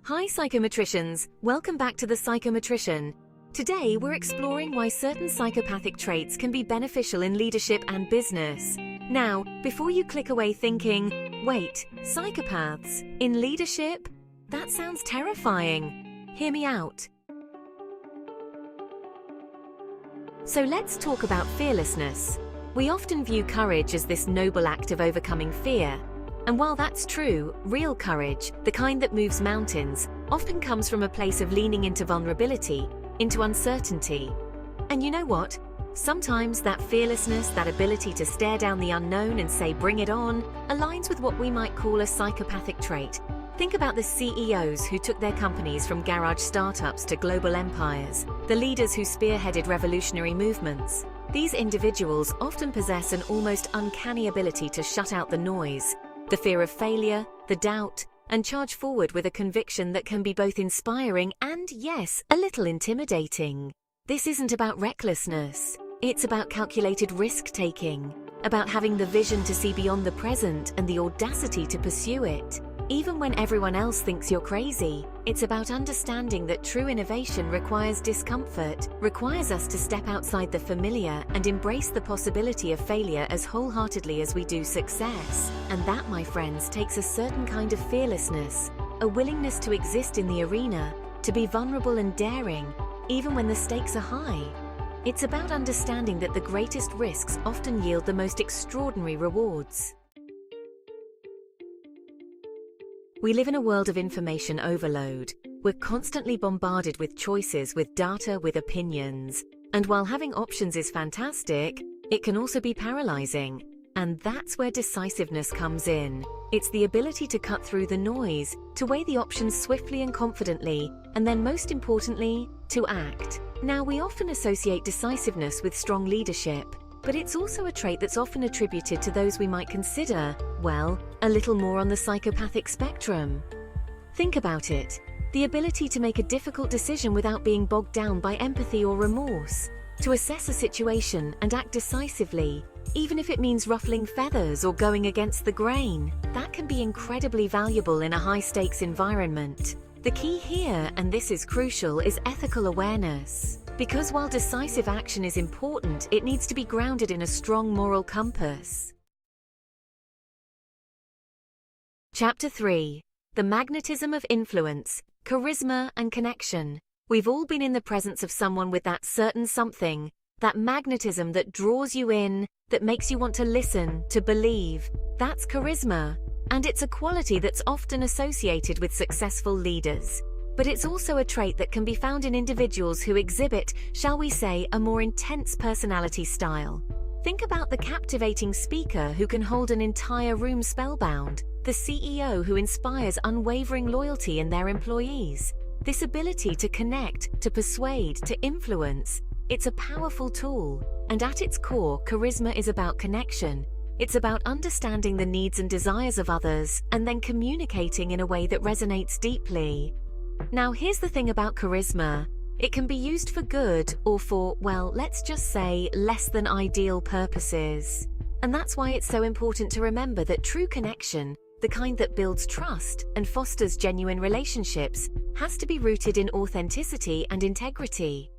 Hi Psychometricians, welcome back to the Psychometrician. Today we're exploring why certain psychopathic traits can be beneficial in leadership and business. Now, before you click away thinking, wait, psychopaths in leadership? That sounds terrifying. Hear me out. So let's talk about fearlessness. We often view courage as this noble act of overcoming fear. And while that's true, real courage, the kind that moves mountains, often comes from a place of leaning into vulnerability, into uncertainty. And you know what? Sometimes that fearlessness, that ability to stare down the unknown and say bring it on, aligns with what we might call a psychopathic trait. Think about the CEOs who took their companies from garage startups to global empires, the leaders who spearheaded revolutionary movements. These individuals often possess an almost uncanny ability to shut out the noise, the fear of failure, the doubt, and charge forward with a conviction that can be both inspiring and, yes, a little intimidating. This isn't about recklessness. It's about calculated risk-taking, about having the vision to see beyond the present and the audacity to pursue it. Even when everyone else thinks you're crazy, it's about understanding that true innovation requires discomfort, requires us to step outside the familiar and embrace the possibility of failure as wholeheartedly as we do success. And that, my friends, takes a certain kind of fearlessness, a willingness to exist in the arena, to be vulnerable and daring, even when the stakes are high. It's about understanding that the greatest risks often yield the most extraordinary rewards. We live in a world of information overload. We're constantly bombarded with choices, with data, with opinions. And while having options is fantastic, it can also be paralyzing. And that's where decisiveness comes in. It's the ability to cut through the noise, to weigh the options swiftly and confidently, and then most importantly, to act. Now, we often associate decisiveness with strong leadership, but it's also a trait that's often attributed to those we might consider, well, a little more on the psychopathic spectrum. Think about it. The ability to make a difficult decision without being bogged down by empathy or remorse. To assess a situation and act decisively, even if it means ruffling feathers or going against the grain. That can be incredibly valuable in a high-stakes environment. The key here, and this is crucial, is ethical awareness. Because while decisive action is important, it needs to be grounded in a strong moral compass. Chapter 3. The magnetism of influence, charisma and connection. We've all been in the presence of someone with that certain something, that magnetism that draws you in, that makes you want to listen, to believe. That's charisma, and it's a quality that's often associated with successful leaders. But it's also a trait that can be found in individuals who exhibit, shall we say, a more intense personality style. Think about the captivating speaker who can hold an entire room spellbound, the CEO who inspires unwavering loyalty in their employees. This ability to connect, to persuade, to influence, it's a powerful tool. And at its core, charisma is about connection. It's about understanding the needs and desires of others and then communicating in a way that resonates deeply. Now, here's the thing about charisma. It can be used for good or for, well, let's just say, less than ideal purposes. And that's why it's so important to remember that true connection, the kind that builds trust and fosters genuine relationships, has to be rooted in authenticity and integrity.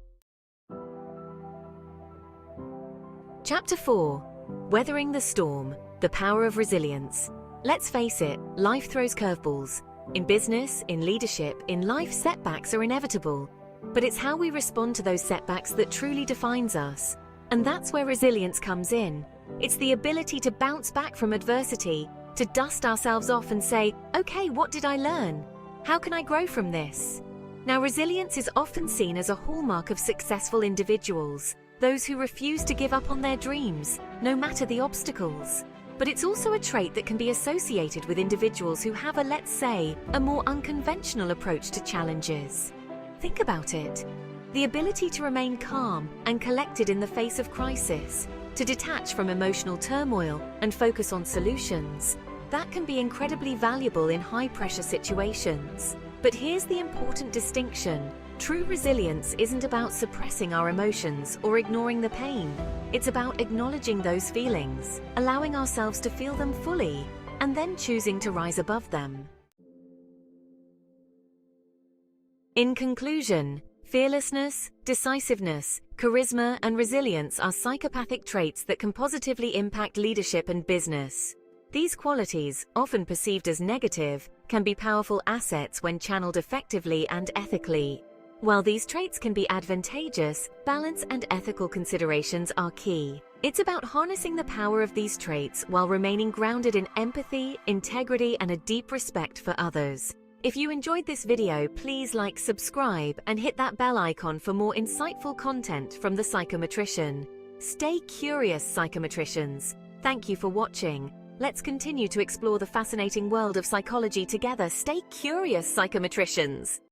Chapter 4. Weathering the storm, the power of resilience. Let's face it, life throws curveballs. In business, in leadership, in life, setbacks are inevitable. But it's how we respond to those setbacks that truly defines us. And that's where resilience comes in. It's the ability to bounce back from adversity, to dust ourselves off and say, okay, what did I learn? How can I grow from this? Now, resilience is often seen as a hallmark of successful individuals, those who refuse to give up on their dreams, no matter the obstacles. But it's also a trait that can be associated with individuals who have a, let's say, a more unconventional approach to challenges. Think about it. The ability to remain calm and collected in the face of crisis, to detach from emotional turmoil and focus on solutions, that can be incredibly valuable in high-pressure situations. But here's the important distinction. True resilience isn't about suppressing our emotions or ignoring the pain. It's about acknowledging those feelings, allowing ourselves to feel them fully, and then choosing to rise above them. In conclusion, fearlessness, decisiveness, charisma, and resilience are psychopathic traits that can positively impact leadership and business. These qualities, often perceived as negative, can be powerful assets when channeled effectively and ethically. While these traits can be advantageous, balance and ethical considerations are key. It's about harnessing the power of these traits while remaining grounded in empathy, integrity, and a deep respect for others. If you enjoyed this video, please like, subscribe, and hit that bell icon for more insightful content from the Psychometrician. Stay curious, Psychometricians. Thank you for watching. Let's continue to explore the fascinating world of psychology together. Stay curious, Psychometricians.